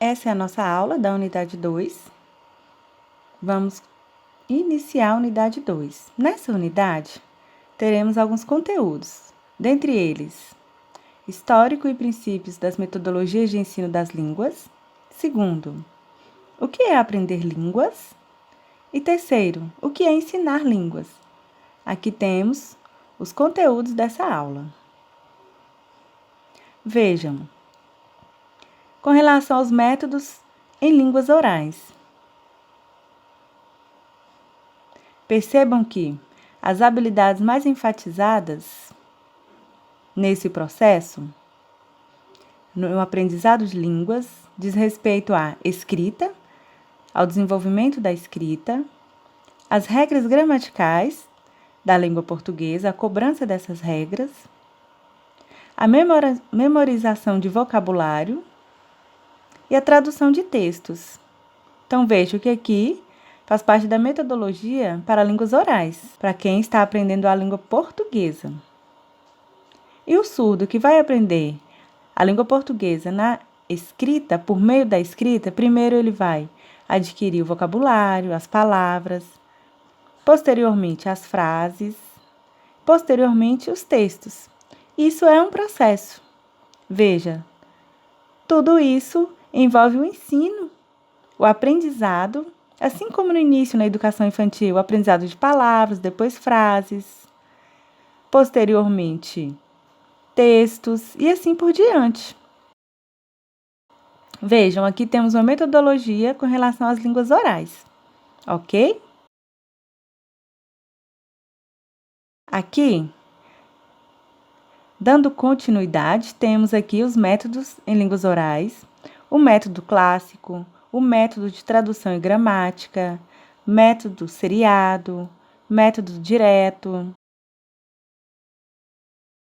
Essa é a nossa aula da unidade 2. Vamos iniciar a unidade 2. Nessa unidade, teremos alguns conteúdos, dentre eles, histórico e princípios das metodologias de ensino das línguas. Segundo, o que é aprender línguas? E terceiro, o que é ensinar línguas? Aqui temos os conteúdos dessa aula. Vejam, com relação aos métodos em línguas orais. Percebam que as habilidades mais enfatizadas nesse processo, no aprendizado de línguas, diz respeito à escrita, ao desenvolvimento da escrita, as regras gramaticais da língua portuguesa, a cobrança dessas regras, a memorização de vocabulário e a tradução de textos. Então, vejo que aqui faz parte da metodologia para línguas orais, para quem está aprendendo a língua portuguesa. E o surdo que vai aprender a língua portuguesa na escrita, por meio da escrita, primeiro ele vai adquirir o vocabulário, as palavras, posteriormente as frases, posteriormente os textos. Isso é um processo. Veja, tudo isso envolve o ensino, o aprendizado, assim como no início na educação infantil, o aprendizado de palavras, depois frases, posteriormente textos e assim por diante. Vejam, aqui temos uma metodologia com relação às línguas orais, ok? Aqui, dando continuidade, temos aqui os métodos em línguas orais, o método clássico, o método de tradução e gramática, método seriado, método direto,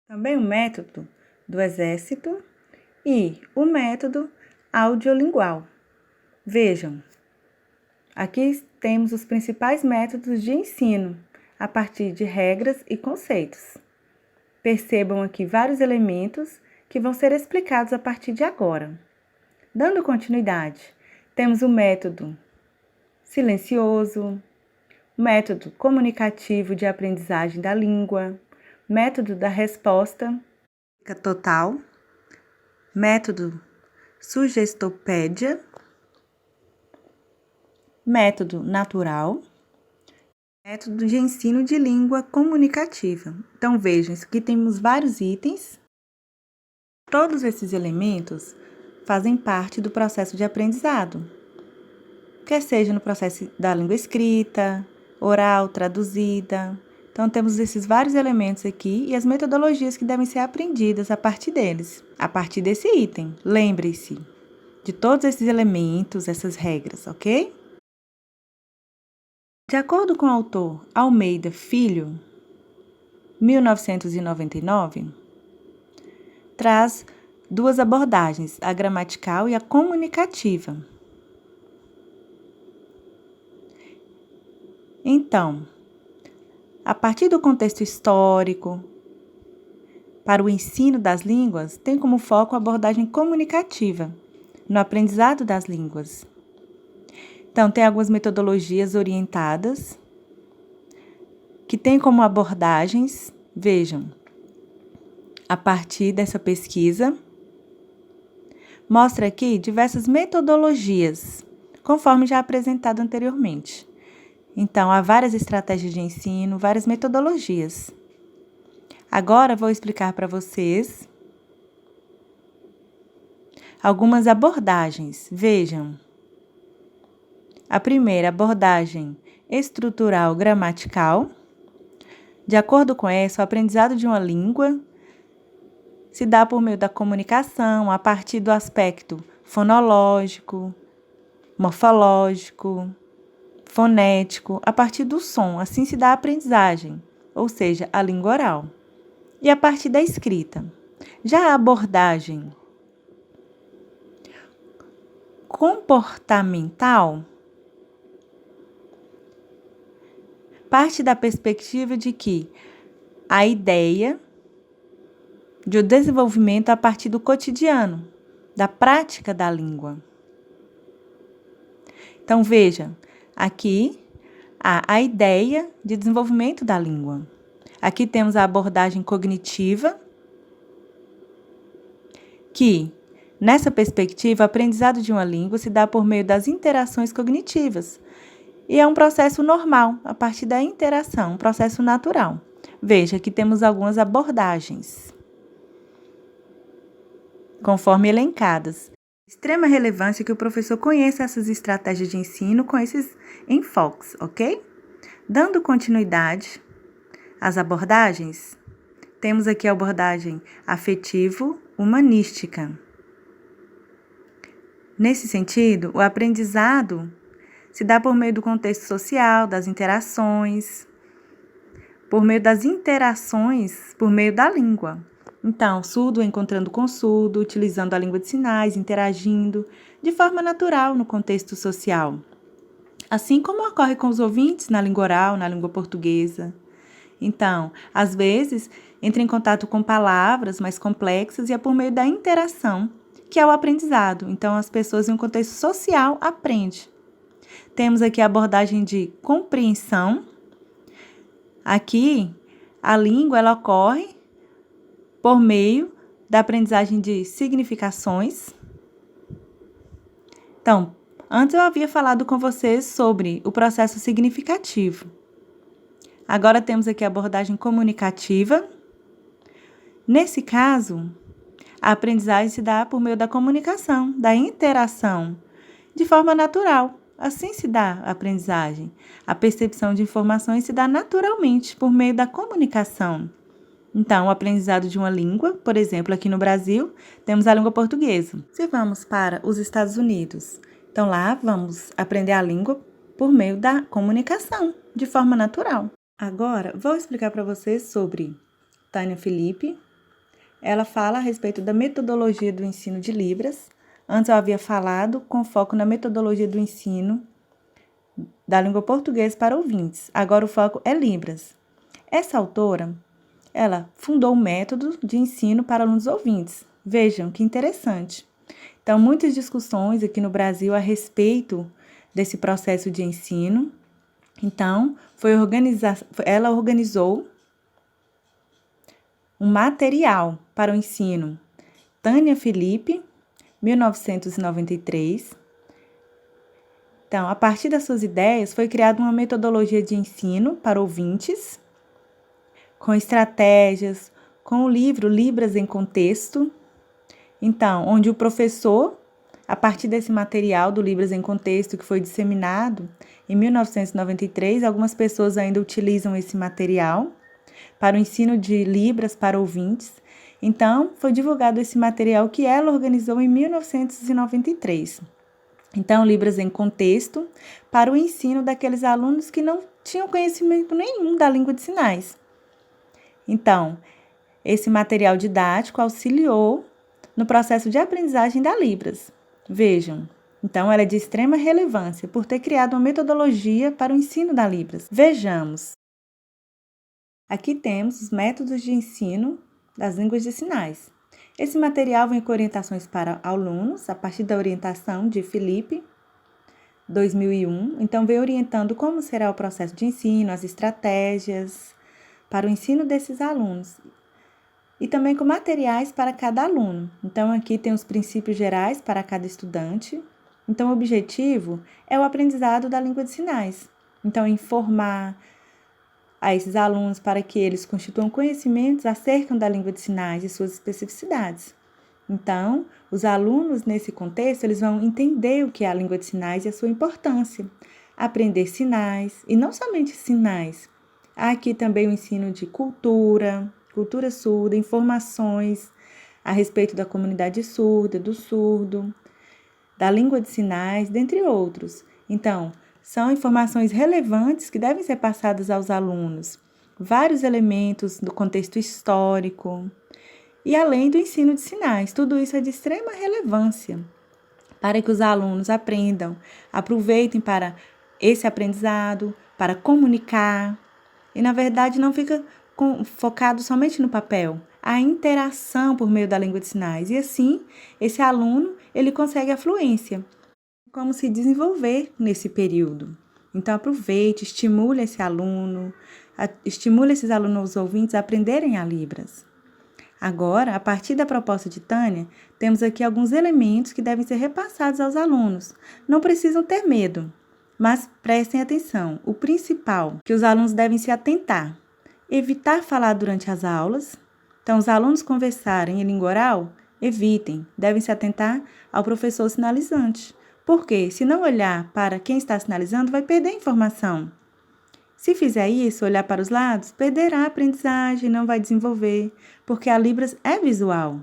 também o método do exército e o método audiolingual. Vejam, aqui temos os principais métodos de ensino, a partir de regras e conceitos. Percebam aqui vários elementos que vão ser explicados a partir de agora. Dando continuidade, temos o método silencioso, método comunicativo de aprendizagem da língua, método da resposta total, método sugestopédia, método natural, método de ensino de língua comunicativa. Então, vejam, aqui temos vários itens. Todos esses elementos fazem parte do processo de aprendizado, quer seja no processo da língua escrita, oral, traduzida. Então, temos esses vários elementos aqui e as metodologias que devem ser aprendidas a partir deles, a partir desse item. Lembre-se de todos esses elementos, essas regras, ok? De acordo com o autor Almeida Filho, 1999, traz duas abordagens, a gramatical e a comunicativa. Então, a partir do contexto histórico, para o ensino das línguas, tem como foco a abordagem comunicativa, no aprendizado das línguas. Então, tem algumas metodologias orientadas, que tem como abordagens, vejam, a partir dessa pesquisa, mostra aqui diversas metodologias, conforme já apresentado anteriormente. Então, há várias estratégias de ensino, várias metodologias. Agora, vou explicar para vocês algumas abordagens. Vejam. A primeira abordagem estrutural gramatical. De acordo com essa, o aprendizado de uma língua se dá por meio da comunicação, a partir do aspecto fonológico, morfológico, fonético, a partir do som. Assim se dá a aprendizagem, ou seja, a língua oral. E a partir da escrita. Já a abordagem comportamental parte da perspectiva de que a ideia de desenvolvimento a partir do cotidiano, da prática da língua. Então, veja, aqui há a ideia de desenvolvimento da língua. Aqui temos a abordagem cognitiva, que, nessa perspectiva, o aprendizado de uma língua se dá por meio das interações cognitivas. E é um processo normal, a partir da interação, um processo natural. Veja, aqui temos algumas abordagens, conforme elencadas. Extrema relevância que o professor conheça essas estratégias de ensino com esses enfoques, ok? Dando continuidade às abordagens, temos aqui a abordagem afetivo-humanística. Nesse sentido, o aprendizado se dá por meio do contexto social, das interações, por meio da língua. Então, surdo encontrando com surdo, utilizando a língua de sinais, interagindo de forma natural no contexto social. Assim como ocorre com os ouvintes na língua oral, na língua portuguesa. Então, às vezes, entra em contato com palavras mais complexas e é por meio da interação que é o aprendizado. Então, as pessoas em um contexto social aprendem. Temos aqui a abordagem de compreensão. Aqui, a língua ela ocorre por meio da aprendizagem de significações. Então, antes eu havia falado com vocês sobre o processo significativo. Agora temos aqui a abordagem comunicativa. Nesse caso, a aprendizagem se dá por meio da comunicação, da interação, de forma natural. Assim se dá a aprendizagem. A percepção de informações se dá naturalmente por meio da comunicação. Então, o aprendizado de uma língua, por exemplo, aqui no Brasil, temos a língua portuguesa. Se vamos para os Estados Unidos, então lá vamos aprender a língua por meio da comunicação, de forma natural. Agora, vou explicar para vocês sobre Tânia Filipe. Ela fala a respeito da metodologia do ensino de Libras. Antes eu havia falado com foco na metodologia do ensino da língua portuguesa para ouvintes. Agora o foco é Libras. Essa autora, ela fundou um método de ensino para alunos ouvintes. Vejam que interessante. Então, muitas discussões aqui no Brasil a respeito desse processo de ensino. Então, ela organizou um material para o ensino. Tânia Filipe, 1993. Então, a partir das suas ideias, foi criada uma metodologia de ensino para ouvintes, com estratégias, com o livro Libras em Contexto. Então, onde o professor, a partir desse material do Libras em Contexto, que foi disseminado em 1993, algumas pessoas ainda utilizam esse material para o ensino de Libras para ouvintes. Então, foi divulgado esse material que ela organizou em 1993. Então, Libras em Contexto, para o ensino daqueles alunos que não tinham conhecimento nenhum da língua de sinais. Então, esse material didático auxiliou no processo de aprendizagem da Libras. Vejam, então ela é de extrema relevância por ter criado uma metodologia para o ensino da Libras. Vejamos. Aqui temos os métodos de ensino das línguas de sinais. Esse material vem com orientações para alunos, a partir da orientação de Filipe, 2001. Então, vem orientando como será o processo de ensino, as estratégias para o ensino desses alunos. E também com materiais para cada aluno. Então, aqui tem os princípios gerais para cada estudante. Então, o objetivo é o aprendizado da língua de sinais. Então, informar a esses alunos para que eles constituam conhecimentos acerca da língua de sinais e suas especificidades. Então, os alunos, nesse contexto, eles vão entender o que é a língua de sinais e a sua importância. Aprender sinais, e não somente sinais. Há aqui também o ensino de cultura surda, informações a respeito da comunidade surda, do surdo, da língua de sinais, dentre outros. Então, são informações relevantes que devem ser passadas aos alunos. Vários elementos do contexto histórico e além do ensino de sinais. Tudo isso é de extrema relevância para que os alunos aprendam, aproveitem para esse aprendizado, para comunicar. E, na verdade, não fica focado somente no papel, a interação por meio da língua de sinais. E assim, esse aluno, ele consegue a fluência. como se desenvolver nesse período. Então, aproveite, estimule esse aluno, estimule esses alunos ouvintes a aprenderem a Libras. Agora, a partir da proposta de Tânia, temos aqui alguns elementos que devem ser repassados aos alunos. Não precisam ter medo, mas prestem atenção. O principal que os alunos devem se atentar: evitar falar durante as aulas. Então, os alunos conversarem em língua oral, evitem, devem se atentar ao professor sinalizante. Porque, se não olhar para quem está sinalizando, vai perder a informação. Se fizer isso, olhar para os lados, perderá a aprendizagem, não vai desenvolver, porque a Libras é visual.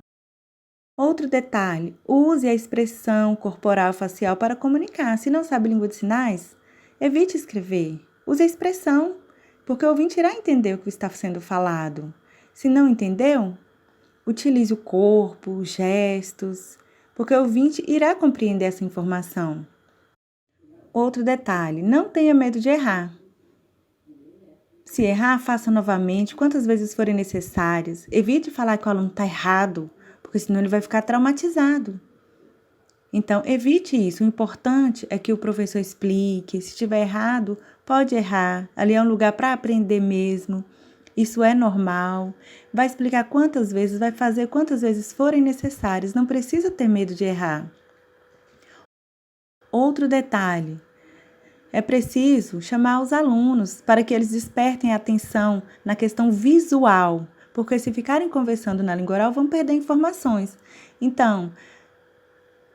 Outro detalhe, use a expressão corporal facial para comunicar. Se não sabe língua de sinais, evite escrever. Use a expressão, porque o ouvinte irá entender o que está sendo falado. Se não entendeu, utilize o corpo, os gestos, porque o ouvinte irá compreender essa informação. Outro detalhe, não tenha medo de errar. Se errar, faça novamente, quantas vezes forem necessárias. Evite falar que o aluno está errado, porque senão ele vai ficar traumatizado. Então, evite isso. O importante é que o professor explique. Se estiver errado, pode errar. Ali é um lugar para aprender mesmo. Isso é normal. Vai explicar quantas vezes, vai fazer quantas vezes forem necessárias. Não precisa ter medo de errar. Outro detalhe. É preciso chamar os alunos para que eles despertem a atenção na questão visual, porque se ficarem conversando na língua oral, vão perder informações. Então,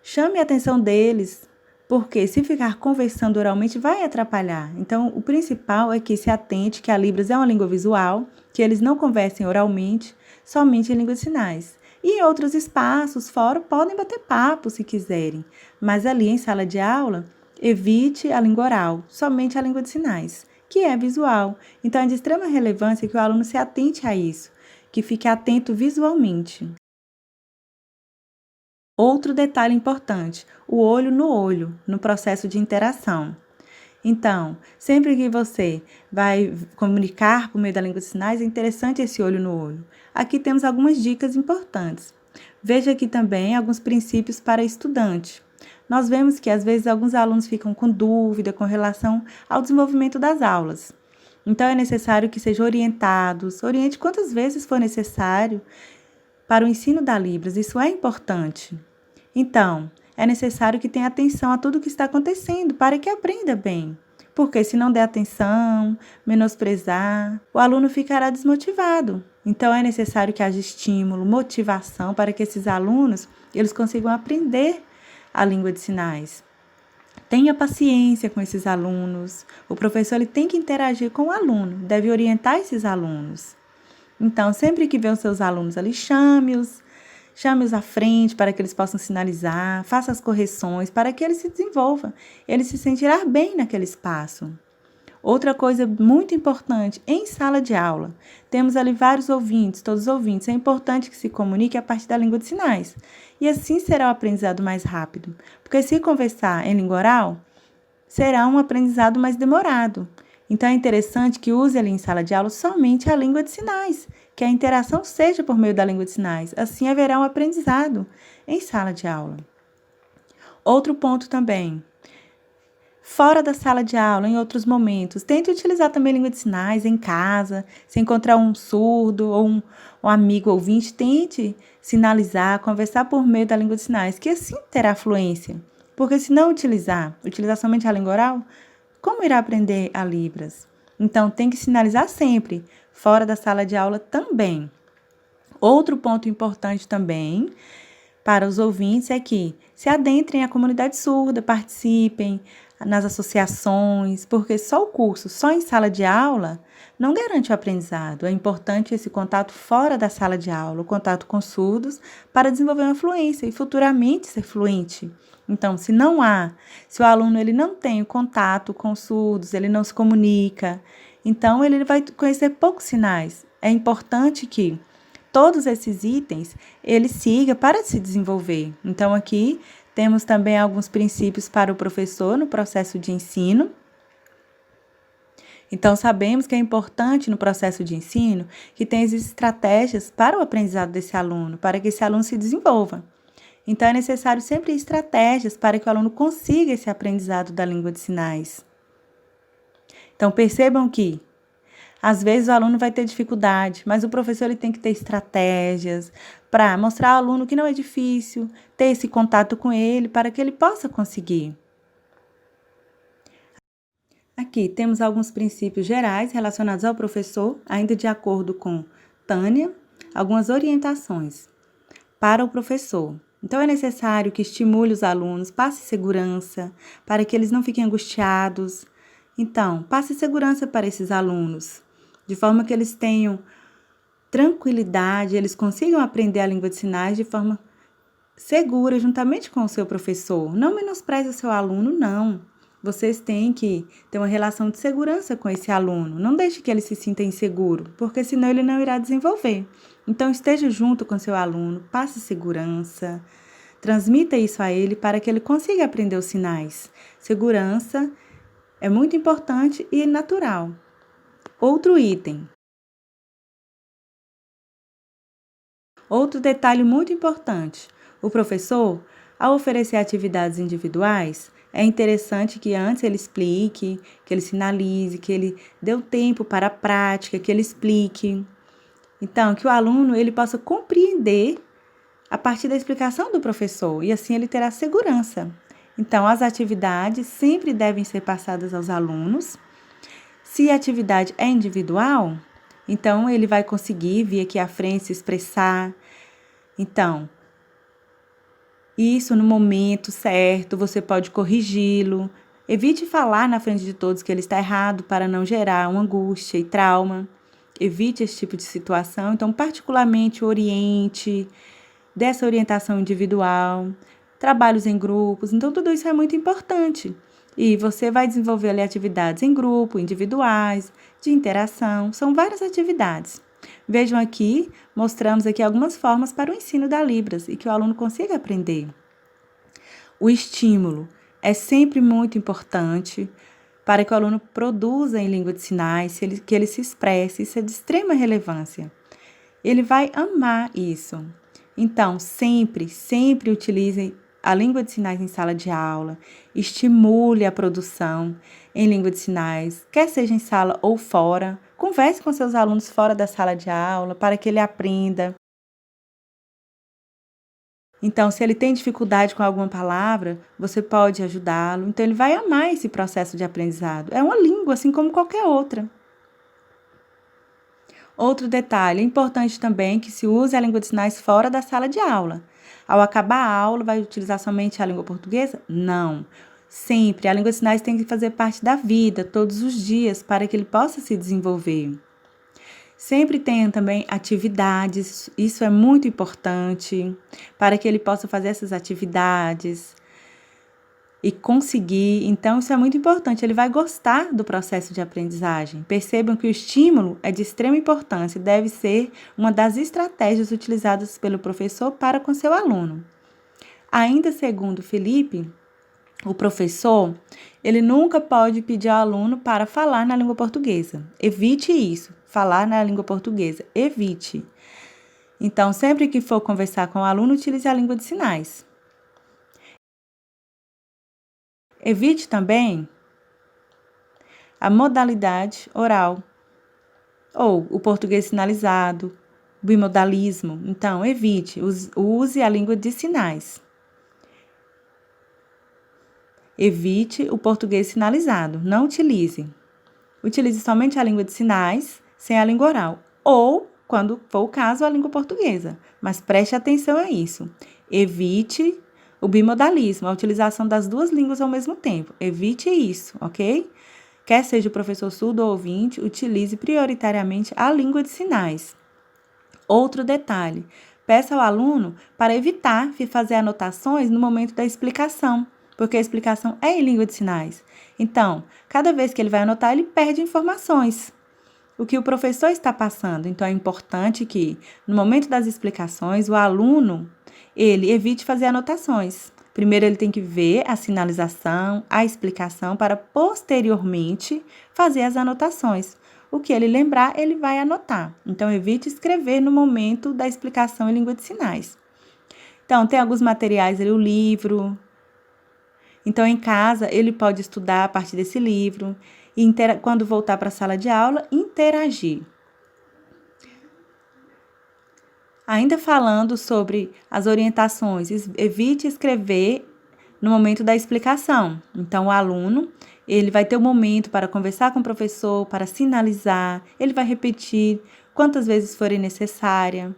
chame a atenção deles, porque se ficar conversando oralmente, vai atrapalhar. Então, o principal é que se atente que a Libras é uma língua visual, que eles não conversem oralmente, somente em língua de sinais. E em outros espaços, fora, podem bater papo se quiserem, mas ali em sala de aula, evite a língua oral, somente a língua de sinais, que é visual. Então, é de extrema relevância que o aluno se atente a isso, que fique atento visualmente. Outro detalhe importante, o olho no olho, no processo de interação. Então, sempre que você vai comunicar por meio da língua de sinais, é interessante esse olho no olho. Aqui temos algumas dicas importantes. Veja aqui também alguns princípios para estudante. Nós vemos que, às vezes, alguns alunos ficam com dúvida com relação ao desenvolvimento das aulas. Então, é necessário que sejam orientados, oriente quantas vezes for necessário para o ensino da Libras. Isso é importante. Então, é necessário que tenha atenção a tudo o que está acontecendo para que aprenda bem. Porque se não der atenção, menosprezar, o aluno ficará desmotivado. Então, é necessário que haja estímulo, motivação para que esses alunos eles consigam aprender a língua de sinais. Tenha paciência com esses alunos. O professor ele tem que interagir com o aluno, deve orientar esses alunos. Então, sempre que vê os seus alunos ali, chame-os à frente para que eles possam sinalizar, faça as correções para que ele se desenvolva, ele se sentirá bem naquele espaço. Outra coisa muito importante, em sala de aula, temos ali vários ouvintes, todos os ouvintes. É importante que se comunique a partir da língua de sinais. E assim será o aprendizado mais rápido. Porque se conversar em língua oral, será um aprendizado mais demorado. Então, é interessante que use ali em sala de aula somente a língua de sinais, que a interação seja por meio da língua de sinais. Assim haverá um aprendizado em sala de aula. Outro ponto também. Fora da sala de aula, em outros momentos, tente utilizar também língua de sinais em casa. Se encontrar um surdo ou um amigo ouvinte, tente sinalizar, conversar por meio da língua de sinais, que assim terá fluência. Porque se não utilizar somente a língua oral, como irá aprender a Libras? Então, tem que sinalizar sempre, fora da sala de aula também. Outro ponto importante também para os ouvintes é que se adentrem à comunidade surda, participem nas associações, porque só o curso, só em sala de aula, não garante o aprendizado. É importante esse contato fora da sala de aula, o contato com surdos, para desenvolver uma fluência e futuramente ser fluente. Então, se o aluno ele não tem o contato com surdos, ele não se comunica, então ele vai conhecer poucos sinais. É importante que todos esses itens ele siga para se desenvolver. Então, aqui temos também alguns princípios para o professor no processo de ensino. Então, sabemos que é importante no processo de ensino que tenha estratégias para o aprendizado desse aluno, para que esse aluno se desenvolva. Então, é necessário sempre estratégias para que o aluno consiga esse aprendizado da língua de sinais. Então, percebam que, às vezes, o aluno vai ter dificuldade, mas o professor ele tem que ter estratégias para mostrar ao aluno que não é difícil, ter esse contato com ele para que ele possa conseguir. Aqui temos alguns princípios gerais relacionados ao professor, ainda de acordo com Tânia, algumas orientações para o professor. Então, é necessário que estimule os alunos, passe segurança, para que eles não fiquem angustiados. Então, passe segurança para esses alunos, de forma que eles tenham tranquilidade, eles consigam aprender a língua de sinais de forma segura, juntamente com o seu professor. Não menospreze o seu aluno, não. Vocês têm que ter uma relação de segurança com esse aluno. Não deixe que ele se sinta inseguro, porque senão ele não irá desenvolver. Então, esteja junto com seu aluno, passe segurança, transmita isso a ele para que ele consiga aprender os sinais. Segurança é muito importante e natural. Outro item. Outro detalhe muito importante. O professor, ao oferecer atividades individuais, é interessante que antes ele explique, que ele sinalize, que ele dê o tempo para a prática, que ele explique. Então, que o aluno ele possa compreender a partir da explicação do professor e assim ele terá segurança. Então, as atividades sempre devem ser passadas aos alunos. Se a atividade é individual, então ele vai conseguir vir aqui à frente se expressar. Então, isso no momento certo, você pode corrigi-lo. Evite falar na frente de todos que ele está errado para não gerar uma angústia e trauma. Evite esse tipo de situação. Então, particularmente, oriente, dessa orientação individual, trabalhos em grupos. Então, tudo isso é muito importante. E você vai desenvolver ali atividades em grupo, individuais, de interação. São várias atividades. Vejam aqui, mostramos aqui algumas formas para o ensino da Libras e que o aluno consiga aprender. O estímulo é sempre muito importante para que o aluno produza em língua de sinais, que ele se expresse, isso é de extrema relevância. Ele vai amar isso. Então, sempre utilize a língua de sinais em sala de aula, estimule a produção em língua de sinais, quer seja em sala ou fora. Converse com seus alunos fora da sala de aula para que ele aprenda. Então, se ele tem dificuldade com alguma palavra, você pode ajudá-lo. Então, ele vai amar esse processo de aprendizado. É uma língua, assim como qualquer outra. Outro detalhe, é importante também que se use a língua de sinais fora da sala de aula. Ao acabar a aula, vai utilizar somente a língua portuguesa? Não. Sempre, a língua de sinais tem que fazer parte da vida, todos os dias, para que ele possa se desenvolver. Sempre tenha também atividades, isso é muito importante, para que ele possa fazer essas atividades e conseguir. Então, isso é muito importante, ele vai gostar do processo de aprendizagem. Percebam que o estímulo é de extrema importância e deve ser uma das estratégias utilizadas pelo professor para com seu aluno. Ainda segundo Felipe, o professor, ele nunca pode pedir ao aluno para falar na língua portuguesa. Evite isso, falar na língua portuguesa, evite. Então, sempre que for conversar com o aluno, utilize a língua de sinais. Evite também a modalidade oral, ou o português sinalizado, bimodalismo. Então, evite, use a língua de sinais. Evite o português sinalizado, não utilize. Utilize somente a língua de sinais, sem a língua oral, ou, quando for o caso, a língua portuguesa. Mas preste atenção a isso. Evite o bimodalismo, a utilização das duas línguas ao mesmo tempo. Evite isso, ok? Quer seja o professor surdo ou ouvinte, utilize prioritariamente a língua de sinais. Outro detalhe, peça ao aluno para evitar fazer anotações no momento da explicação, porque a explicação é em língua de sinais. Então, cada vez que ele vai anotar, ele perde informações, o que o professor está passando. Então, é importante que, no momento das explicações, o aluno, ele evite fazer anotações. Primeiro, ele tem que ver a sinalização, a explicação, para posteriormente fazer as anotações. O que ele lembrar, ele vai anotar. Então, evite escrever no momento da explicação em língua de sinais. Então, tem alguns materiais ali, o livro. Então, em casa, ele pode estudar a partir desse livro e, quando voltar para a sala de aula, interagir. Ainda falando sobre as orientações, evite escrever no momento da explicação. Então, o aluno, ele vai ter um momento para conversar com o professor, para sinalizar, ele vai repetir quantas vezes forem necessária.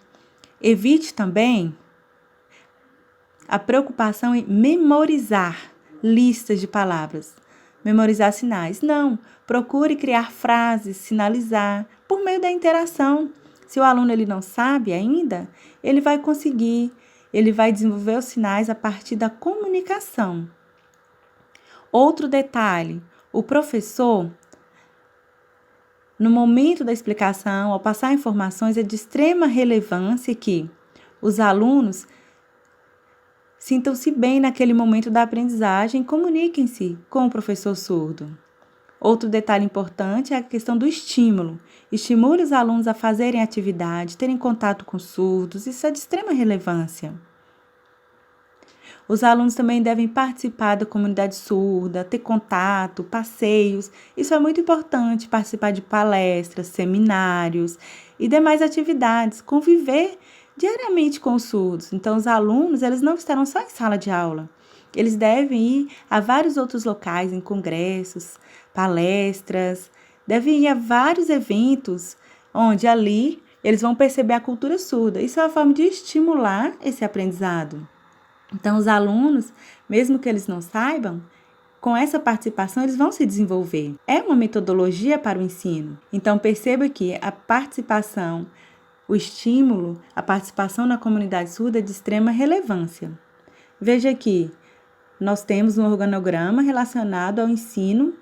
Evite também a preocupação em memorizar listas de palavras, memorizar sinais. Não, procure criar frases, sinalizar por meio da interação. Se o aluno ele não sabe ainda, ele vai conseguir, ele vai desenvolver os sinais a partir da comunicação. Outro detalhe, o professor, no momento da explicação, ao passar informações, é de extrema relevância que os alunos sintam-se bem naquele momento da aprendizagem e comuniquem-se com o professor surdo. Outro detalhe importante é a questão do estímulo. Estimule os alunos a fazerem atividade, terem contato com surdos, isso é de extrema relevância. Os alunos também devem participar da comunidade surda, ter contato, passeios. Isso é muito importante, participar de palestras, seminários e demais atividades, conviver diariamente com os surdos. Então, os alunos, eles não estarão só em sala de aula. Eles devem ir a vários outros locais, em congressos, palestras, devem ir a vários eventos, onde ali eles vão perceber a cultura surda. Isso é uma forma de estimular esse aprendizado. Então, os alunos, mesmo que eles não saibam, com essa participação eles vão se desenvolver. É uma metodologia para o ensino. Então, perceba que a participação, o estímulo, a participação na comunidade surda é de extrema relevância. Veja aqui, nós temos um organograma relacionado ao ensino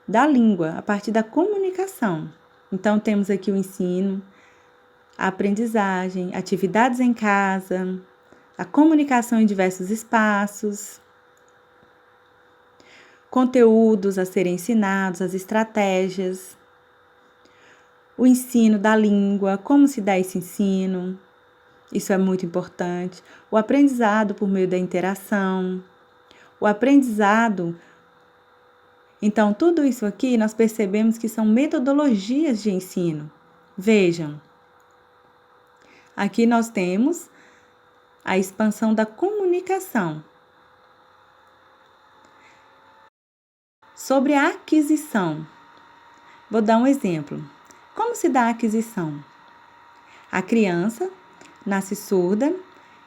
da língua, a partir da comunicação. Então, temos aqui o ensino, a aprendizagem, atividades em casa, a comunicação em diversos espaços, conteúdos a serem ensinados, as estratégias, o ensino da língua, como se dá esse ensino, isso é muito importante, o aprendizado por meio da interação, o aprendizado. Então, tudo isso aqui nós percebemos que são metodologias de ensino. Vejam, aqui nós temos a expansão da comunicação. Sobre a aquisição, vou dar um exemplo. Como se dá a aquisição? A criança nasce surda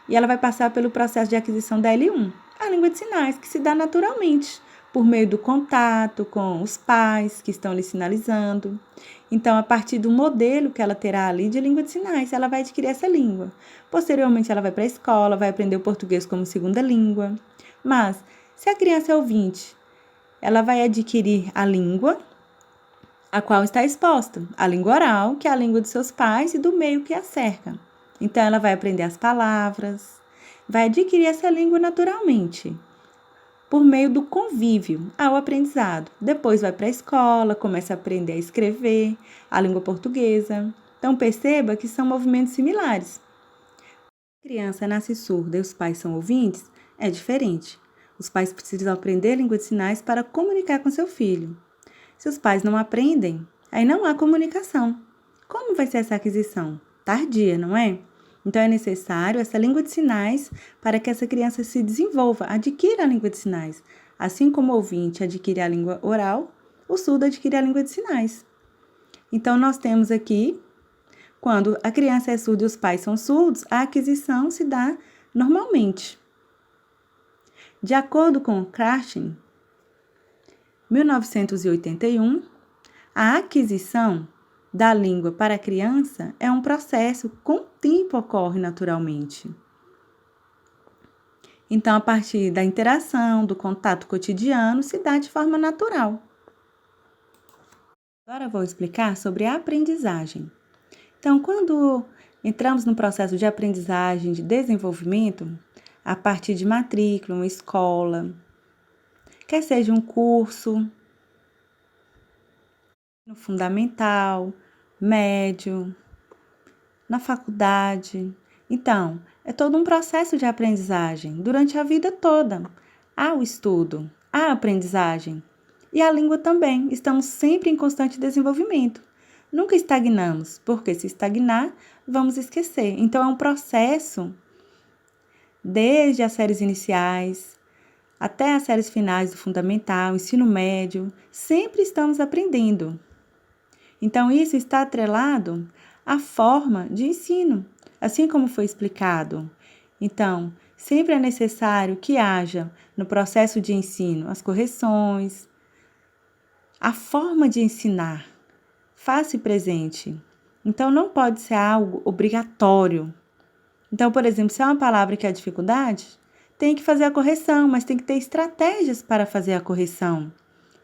e ela vai passar pelo processo de aquisição da L1, a língua de sinais, que se dá naturalmente, por meio do contato com os pais que estão lhe sinalizando. Então, a partir do modelo que ela terá ali de língua de sinais, ela vai adquirir essa língua. Posteriormente, ela vai para a escola, vai aprender o português como segunda língua. Mas, se a criança é ouvinte, ela vai adquirir a língua a qual está exposta, a língua oral, que é a língua dos seus pais e do meio que a cerca. Então, ela vai aprender as palavras, vai adquirir essa língua naturalmente, por meio do convívio ao aprendizado. Depois vai para a escola, começa a aprender a escrever a língua portuguesa. Então, perceba que são movimentos similares. A criança nasce surda e os pais são ouvintes, é diferente. Os pais precisam aprender a língua de sinais para comunicar com seu filho. Se os pais não aprendem, aí não há comunicação. Como vai ser essa aquisição? Tardia, não é? Então, é necessário essa língua de sinais para que essa criança se desenvolva, adquira a língua de sinais. Assim como o ouvinte adquire a língua oral, o surdo adquire a língua de sinais. Então, nós temos aqui, quando a criança é surda e os pais são surdos, a aquisição se dá normalmente. De acordo com Krashen, 1981, a aquisição da língua para a criança é um processo que com o tempo ocorre naturalmente. Então, a partir da interação, do contato cotidiano, se dá de forma natural. Agora vou explicar sobre a aprendizagem. Então, quando entramos no processo de aprendizagem, de desenvolvimento, a partir de matrícula, uma escola, quer seja um curso, no fundamental, médio, na faculdade, Então, é todo um processo de aprendizagem durante a vida toda. Há o estudo, há a aprendizagem. E a língua também, estamos sempre em constante desenvolvimento. Nunca estagnamos, porque se estagnar, vamos esquecer. Então, é um processo, desde as séries iniciais até as séries finais do fundamental, ensino médio, sempre estamos aprendendo. Então, isso está atrelado à forma de ensino, assim como foi explicado. Então, sempre é necessário que haja no processo de ensino as correções, a forma de ensinar, face presente. Então, não pode ser algo obrigatório. Então, por exemplo, se é uma palavra que é dificuldade, tem que fazer a correção, mas tem que ter estratégias para fazer a correção.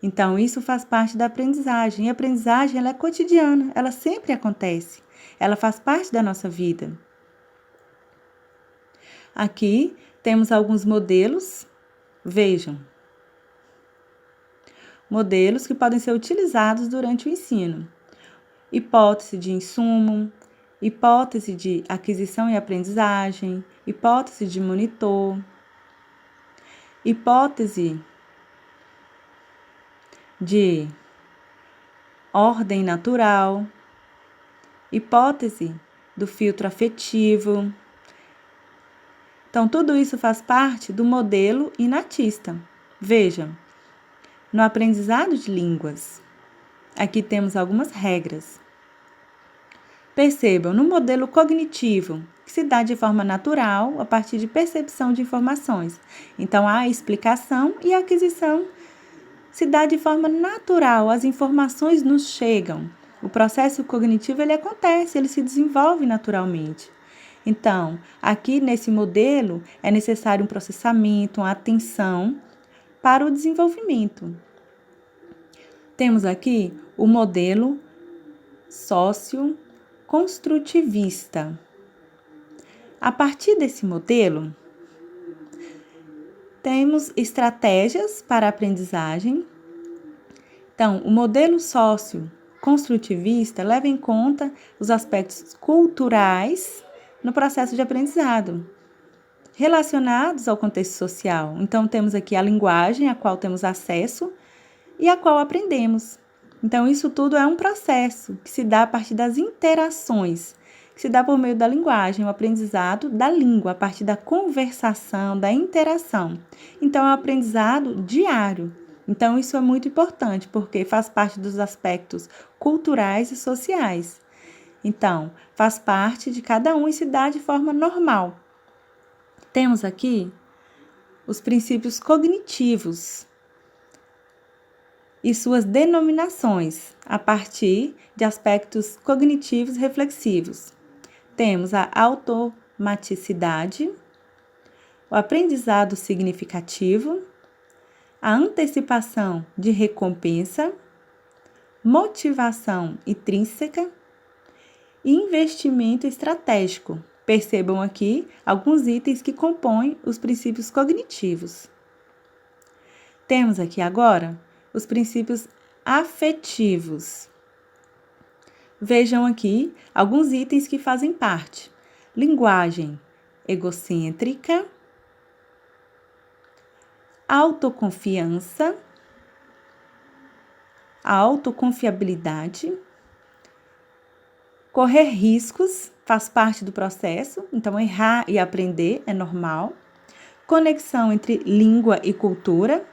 Então, isso faz parte da aprendizagem. E a aprendizagem, ela é cotidiana, ela sempre acontece. Ela faz parte da nossa vida. Aqui temos alguns modelos. Vejam. Modelos que podem ser utilizados durante o ensino. Hipótese de insumo, hipótese de aquisição e aprendizagem, hipótese de monitor, hipótese de ordem natural, hipótese do filtro afetivo. Então, tudo isso faz parte do modelo inatista. Veja, no aprendizado de línguas, aqui temos algumas regras. Percebam, no modelo cognitivo, que se dá de forma natural a partir de percepção de informações. Então, há a explicação e a aquisição se dá de forma natural, as informações nos chegam. O processo cognitivo, ele acontece, ele se desenvolve naturalmente. Então, aqui nesse modelo, é necessário um processamento, uma atenção para o desenvolvimento. Temos aqui o modelo socioconstrutivista. A partir desse modelo, temos estratégias para a aprendizagem. Então, o modelo socioconstrutivista leva em conta os aspectos culturais no processo de aprendizado, relacionados ao contexto social. Então, temos aqui a linguagem, a qual temos acesso e a qual aprendemos. Então, isso tudo é um processo que se dá a partir das interações, que se dá por meio da linguagem, o aprendizado da língua, a partir da conversação, da interação. Então, é um aprendizado diário. Então, isso é muito importante, porque faz parte dos aspectos culturais e sociais. Então, faz parte de cada um e se dá de forma normal. Temos aqui os princípios cognitivos e suas denominações, a partir de aspectos cognitivos reflexivos. Temos a automaticidade, o aprendizado significativo, a antecipação de recompensa, motivação intrínseca e investimento estratégico. Percebam aqui alguns itens que compõem os princípios cognitivos. Temos aqui agora os princípios afetivos. Vejam aqui alguns itens que fazem parte. Linguagem egocêntrica, autoconfiança, a autoconfiabilidade, correr riscos faz parte do processo, então errar e aprender é normal. Conexão entre língua e cultura,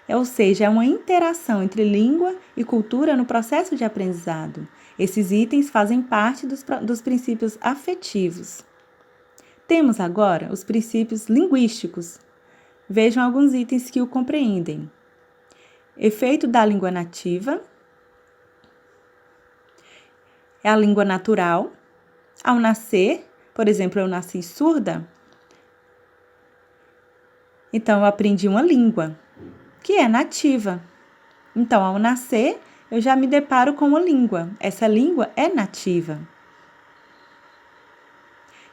ou seja, é uma interação entre língua e cultura no processo de aprendizado. Esses itens fazem parte dos princípios afetivos. Temos agora os princípios linguísticos. Vejam alguns itens que o compreendem. Efeito da língua nativa. É a língua natural. Ao nascer, por exemplo, eu nasci surda, então eu aprendi uma língua que é nativa. Então, ao nascer, eu já me deparo com uma língua. Essa língua é nativa.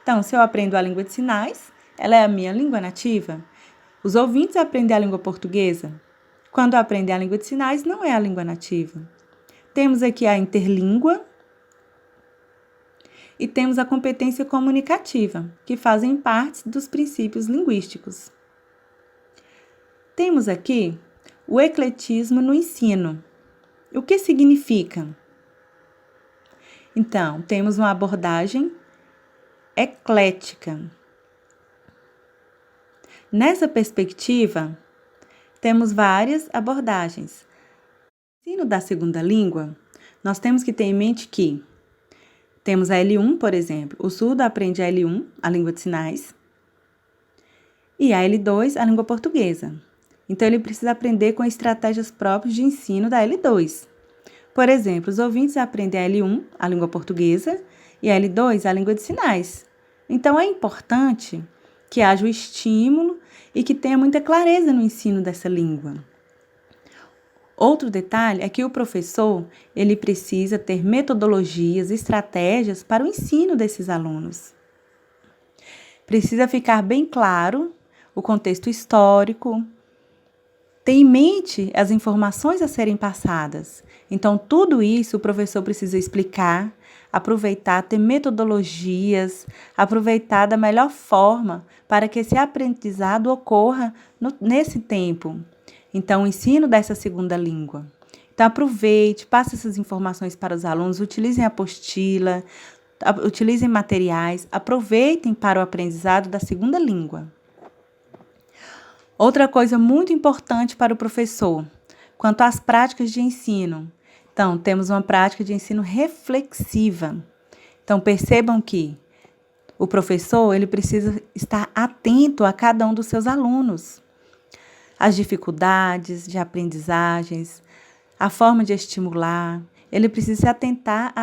Então, se eu aprendo a língua de sinais, ela é a minha língua nativa. Os ouvintes aprendem a língua portuguesa. Quando aprendem a língua de sinais, não é a língua nativa. Temos aqui a interlíngua. E temos a competência comunicativa, que fazem parte dos princípios linguísticos. Temos aqui o ecletismo no ensino. O que significa? Então, temos uma abordagem eclética. Nessa perspectiva, temos várias abordagens. No ensino da segunda língua, nós temos que ter em mente que temos a L1, por exemplo, o surdo aprende a L1, a língua de sinais, e a L2, a língua portuguesa. Então, ele precisa aprender com estratégias próprias de ensino da L2. Por exemplo, os ouvintes aprendem a L1, a língua portuguesa, e a L2, a língua de sinais. Então, é importante que haja o estímulo e que tenha muita clareza no ensino dessa língua. Outro detalhe é que o professor, ele precisa ter metodologias, estratégias para o ensino desses alunos. Precisa ficar bem claro o contexto histórico, ter em mente as informações a serem passadas. Então, tudo isso o professor precisa explicar, aproveitar, ter metodologias, aproveitar da melhor forma para que esse aprendizado ocorra nesse tempo. Então, o ensino dessa segunda língua. Então, aproveite, passe essas informações para os alunos, utilizem a apostila, utilizem materiais, aproveitem para o aprendizado da segunda língua. Outra coisa muito importante para o professor, quanto às práticas de ensino. Então, temos uma prática de ensino reflexiva. Então, percebam que o professor, ele precisa estar atento a cada um dos seus alunos. As dificuldades de aprendizagens, a forma de estimular. Ele precisa se atentar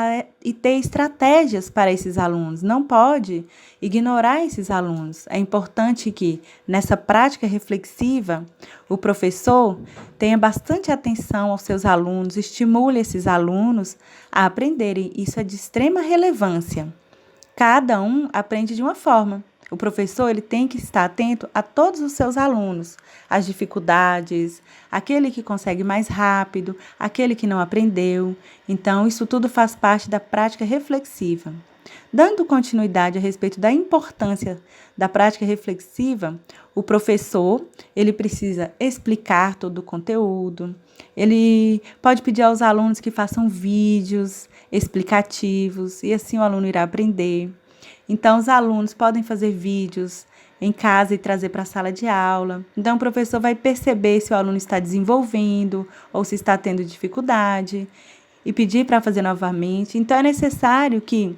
e ter estratégias para esses alunos. Não pode ignorar esses alunos. É importante que, nessa prática reflexiva, o professor tenha bastante atenção aos seus alunos, estimule esses alunos a aprenderem. Isso é de extrema relevância. Cada um aprende de uma forma. O professor, ele tem que estar atento a todos os seus alunos, as dificuldades, aquele que consegue mais rápido, aquele que não aprendeu. Então, isso tudo faz parte da prática reflexiva. Dando continuidade a respeito da importância da prática reflexiva, o professor, ele precisa explicar todo o conteúdo. Ele pode pedir aos alunos que façam vídeos explicativos e assim o aluno irá aprender. Então, os alunos podem fazer vídeos em casa e trazer para a sala de aula. Então, o professor vai perceber se o aluno está desenvolvendo ou se está tendo dificuldade e pedir para fazer novamente. Então, é necessário que,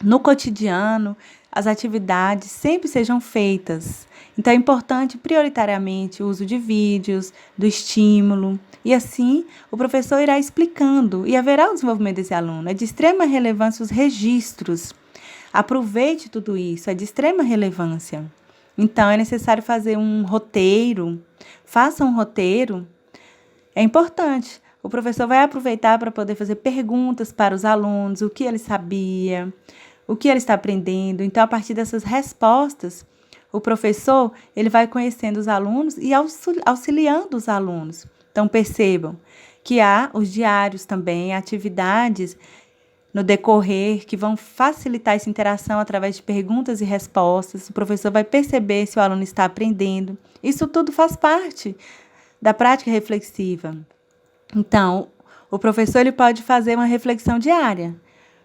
no cotidiano, as atividades sempre sejam feitas. Então, é importante, prioritariamente, o uso de vídeos, do estímulo. E assim, o professor irá explicando e haverá o desenvolvimento desse aluno. É de extrema relevância os registros. Aproveite tudo isso, é de extrema relevância. Então, é necessário fazer um roteiro. Faça um roteiro. É importante. O professor vai aproveitar para poder fazer perguntas para os alunos, o que ele sabia, o que ele está aprendendo. Então, a partir dessas respostas, o professor, ele vai conhecendo os alunos e auxiliando os alunos. Então, percebam que há os diários também, atividades no decorrer que vão facilitar essa interação através de perguntas e respostas. O professor vai perceber se o aluno está aprendendo. Isso tudo faz parte da prática reflexiva. Então, o professor ele pode fazer uma reflexão diária.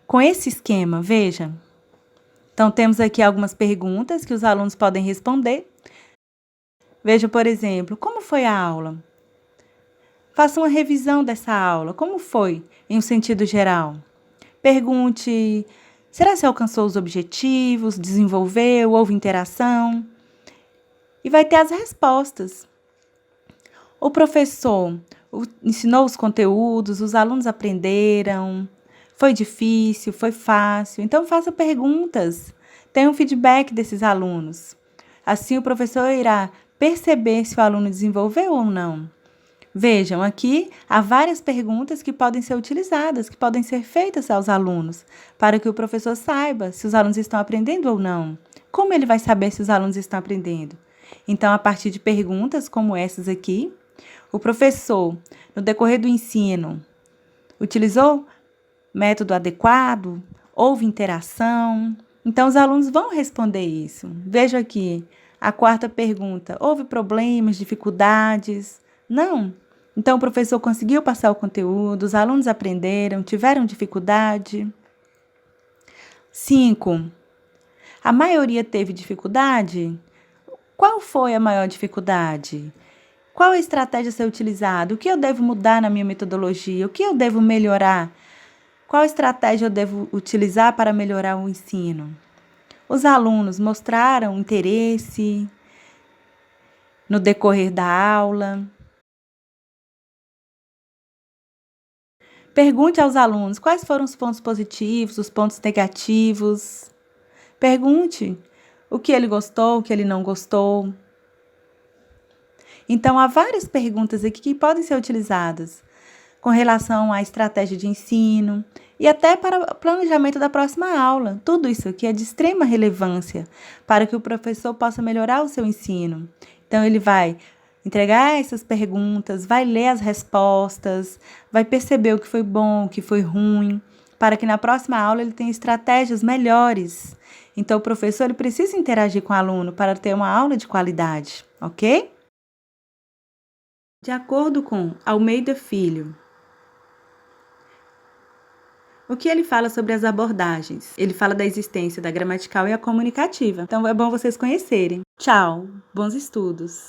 Com esse esquema, veja. Então, temos aqui algumas perguntas que os alunos podem responder. Veja, por exemplo, como foi a aula? Faça uma revisão dessa aula. Como foi, em um sentido geral? Pergunte, será que você alcançou os objetivos, desenvolveu, houve interação? E vai ter as respostas. O professor ensinou os conteúdos, os alunos aprenderam, foi difícil, foi fácil. Então, faça perguntas, tenha um feedback desses alunos. Assim, o professor irá perceber se o aluno desenvolveu ou não. Vejam, aqui há várias perguntas que podem ser utilizadas, que podem ser feitas aos alunos, para que o professor saiba se os alunos estão aprendendo ou não. Como ele vai saber se os alunos estão aprendendo? Então, a partir de perguntas como essas aqui, o professor, no decorrer do ensino, utilizou método adequado Houve interação? Então, os alunos vão responder isso. Veja aqui, a quarta pergunta: houve problemas, dificuldades? Não. Então, o professor conseguiu passar o conteúdo, os alunos aprenderam, tiveram dificuldade? 5. A maioria teve dificuldade? Qual foi a maior dificuldade? Qual a estratégia a ser utilizada? O que eu devo mudar na minha metodologia? O que eu devo melhorar? Qual estratégia eu devo utilizar para melhorar o ensino? Os alunos mostraram interesse no decorrer da aula? Pergunte aos alunos quais foram os pontos positivos, os pontos negativos. Pergunte o que ele gostou, o que ele não gostou. Então, há várias perguntas aqui que podem ser utilizadas com relação à estratégia de ensino e até para o planejamento da próxima aula. Tudo isso aqui é de extrema relevância para que o professor possa melhorar o seu ensino. Então, ele vai entregar essas perguntas, vai ler as respostas, vai perceber o que foi bom, o que foi ruim, para que na próxima aula ele tenha estratégias melhores. Então, o professor ele precisa interagir com o aluno para ter uma aula de qualidade, ok? De acordo com Almeida Filho, o que ele fala sobre as abordagens? Ele fala da existência da gramatical e a comunicativa. Então, é bom vocês conhecerem. Tchau, bons estudos!